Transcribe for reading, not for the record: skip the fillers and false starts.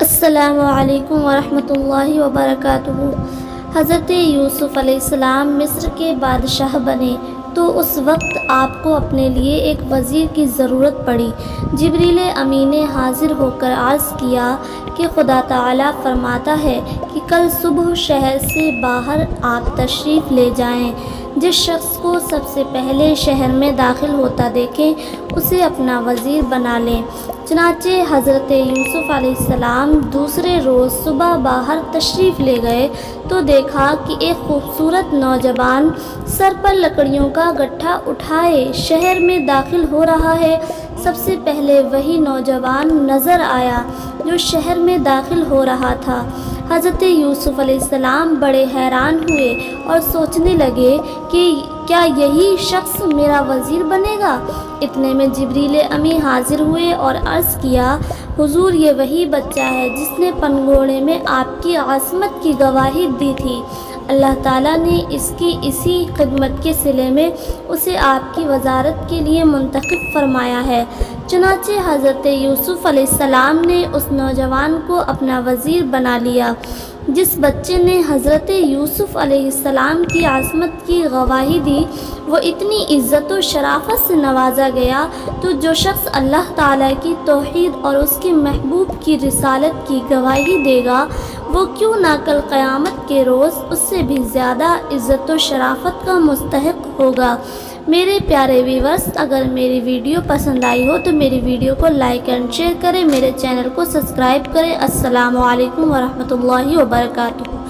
السلام علیکم ورحمۃ اللہ وبرکاتہ۔ حضرت یوسف علیہ السلام مصر کے بادشاہ بنے تو اس وقت آپ کو اپنے لیے ایک وزیر کی ضرورت پڑی۔ جبریل امین نے حاضر ہو کر عرض کیا کہ خدا تعالیٰ فرماتا ہے کہ کل صبح شہر سے باہر آپ تشریف لے جائیں، جس شخص کو سب سے پہلے شہر میں داخل ہوتا دیکھیں اسے اپنا وزیر بنا لیں۔ چنانچہ حضرت یوسف علیہ السلام دوسرے روز صبح باہر تشریف لے گئے تو دیکھا کہ ایک خوبصورت نوجوان سر پر لکڑیوں کا گٹھا اٹھائے شہر میں داخل ہو رہا ہے۔ سب سے پہلے وہی نوجوان نظر آیا جو شہر میں داخل ہو رہا تھا۔ حضرت یوسف علیہ السلام بڑے حیران ہوئے اور سوچنے لگے کہ کیا یہی شخص میرا وزیر بنے گا؟ اتنے میں جبریل امی حاضر ہوئے اور عرض کیا، حضور یہ وہی بچہ ہے جس نے پنگھوڑے میں آپ کی عصمت کی گواہی دی تھی۔ اللہ تعالیٰ نے اس کی اسی خدمت کے صلے میں اسے آپ کی وزارت کے لیے منتخب فرمایا ہے۔ چنانچہ حضرت یوسف علیہ السلام نے اس نوجوان کو اپنا وزیر بنا لیا۔ جس بچے نے حضرت یوسف علیہ السلام کی عصمت کی گواہی دی وہ اتنی عزت و شرافت سے نوازا گیا تو جو شخص اللہ تعالیٰ کی توحید اور اس کے محبوب کی رسالت کی گواہی دے گا وہ کیوں نہ کل قیامت کے روز اس سے بھی زیادہ عزت و شرافت کا مستحق ہوگا۔ میرے پیارے ویورز، اگر میری ویڈیو پسند آئی ہو تو میری ویڈیو کو لائک اینڈ شیئر کریں، میرے چینل کو سبسکرائب کریں۔ السلام علیکم ورحمۃ اللہ وبرکاتہ۔